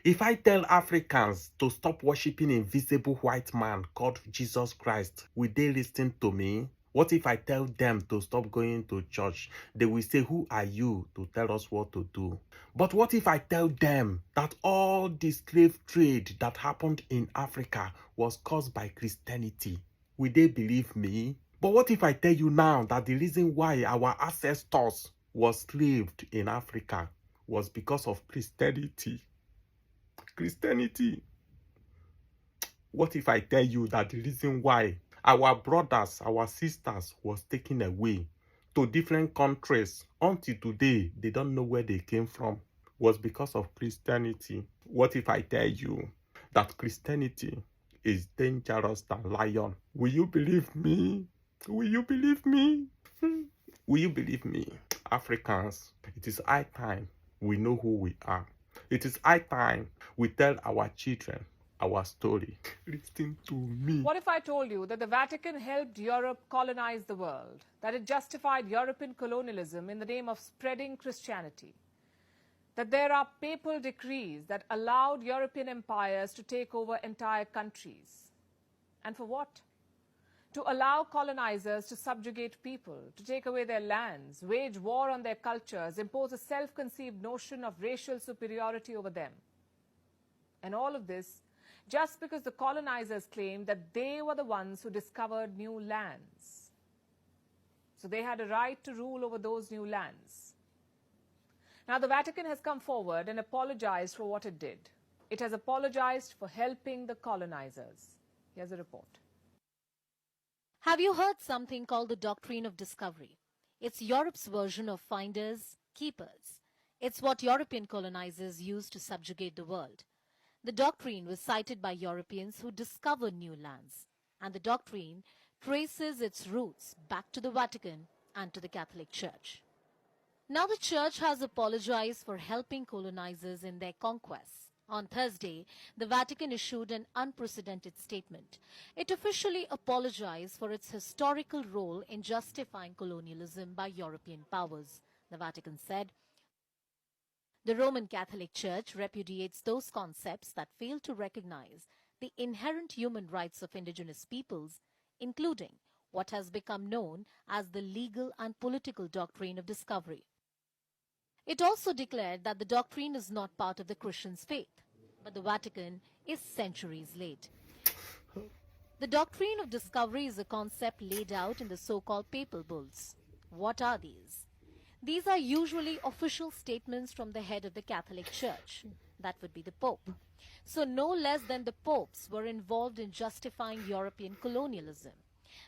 If I tell Africans to stop worshiping invisible white man called Jesus Christ, will they listen to me? What if I tell them to stop going to church? They will say, who are you to tell us what to do? But what if I tell them that all the slave trade that happened in Africa was caused by Christianity? Will they believe me? But what if I tell you now that the reason why our ancestors were slaved in Africa was because of Christianity? Christianity. What if I tell you that the reason why our brothers, our sisters was taken away to different countries until today, they don't know where they came from, was because of Christianity? What if I tell you that Christianity is dangerous than lion? Will you believe me? Will you believe me? Will you believe me? Africans, it is high time we know who we are. It is high time we tell our children our story. Listen to me. What if I told you that the Vatican helped Europe colonize the world, that it justified European colonialism in the name of spreading Christianity, that there are papal decrees that allowed European empires to take over entire countries? And for what? To allow colonizers to subjugate people, to take away their lands, wage war on their cultures, impose a self-conceived notion of racial superiority over them. And all of this just because the colonizers claimed that they were the ones who discovered new lands. So they had a right to rule over those new lands. Now the Vatican has come forward and apologized for what it did. It has apologized for helping the colonizers. Here's a report. Have you heard something called the doctrine of discovery? It's Europe's version of finders, keepers. It's what European colonizers used to subjugate the world. The doctrine was cited by Europeans who discovered new lands, and the doctrine traces its roots back to the Vatican and to the Catholic Church. Now the Church has apologized for helping colonizers in their conquests. On Thursday, the Vatican issued an unprecedented statement. It officially apologized for its historical role in justifying colonialism by European powers. The Vatican said, the Roman Catholic Church repudiates those concepts that fail to recognize the inherent human rights of indigenous peoples, including what has become known as the legal and political doctrine of discovery. It also declared that the doctrine is not part of the Christian's faith, but the Vatican is centuries late. The doctrine of discovery is a concept laid out in the so-called papal bulls. What are these? These are usually official statements from the head of the Catholic Church. That would be the Pope. So no less than the popes were involved in justifying European colonialism.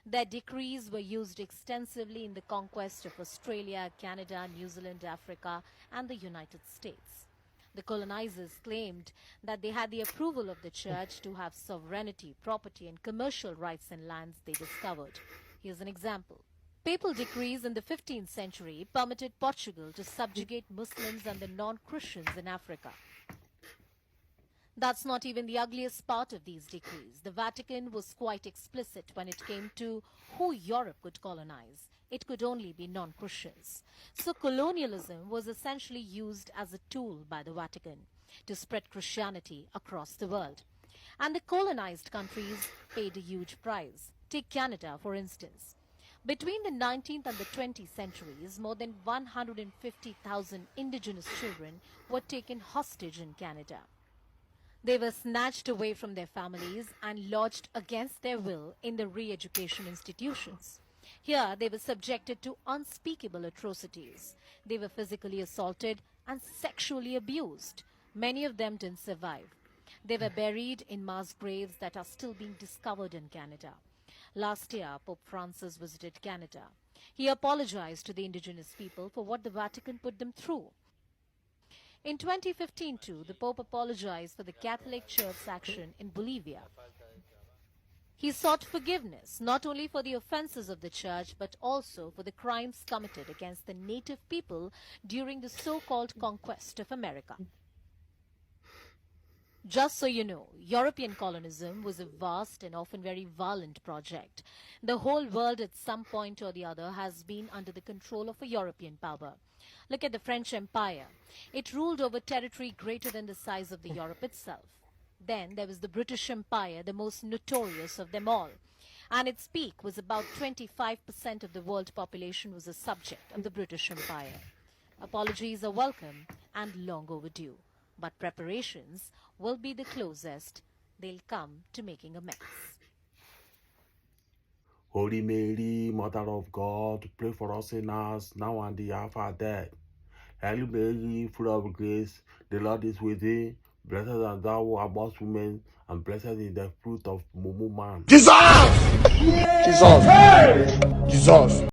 Their decrees were used extensively in the conquest of Australia, Canada, New Zealand, Africa, and the United States. The colonizers claimed that they had the approval of the church to have sovereignty, property, and commercial rights in lands they discovered. Here's an example. Papal decrees in the 15th century permitted Portugal to subjugate Muslims and the non-Christians in Africa. That's not even the ugliest part of these decrees. The Vatican was quite explicit when it came to who Europe could colonize. It could only be non-Christians. So colonialism was essentially used as a tool by the Vatican to spread Christianity across the world. And the colonized countries paid a huge price. Take Canada, for instance. Between the 19th and the 20th centuries, more than 150,000 indigenous children were taken hostage in Canada. They were snatched away from their families and lodged against their will in the re-education institutions. Here, they were subjected to unspeakable atrocities. They were physically assaulted and sexually abused. Many of them didn't survive. They were buried in mass graves that are still being discovered in Canada. Last year, Pope Francis visited Canada. He apologized to the indigenous people for what the Vatican put them through. In 2015, too, the Pope apologized for the Catholic Church's action in Bolivia. He sought forgiveness not only for the offenses of the Church, but also for the crimes committed against the native people during the so-called conquest of America. Just so you know, European colonism was a vast and often very violent project. The whole world at some point or the other has been under the control of a European power. Look at the French Empire. It ruled over territory greater than the size of the Europe itself. Then there was the British Empire, the most notorious of them all. And its peak was about 25% of the world population was a subject of the British Empire. Apologies are welcome and long overdue, but preparations will be the closest they'll come to making amends. Holy Mary, Mother of God, pray for us sinners, now and the hour of our death. Hail Mary, full of grace, the Lord is with thee. Blessed art thou amongst women, and blessed is the fruit of Mumu man. Jesus! Jesus! Jesus!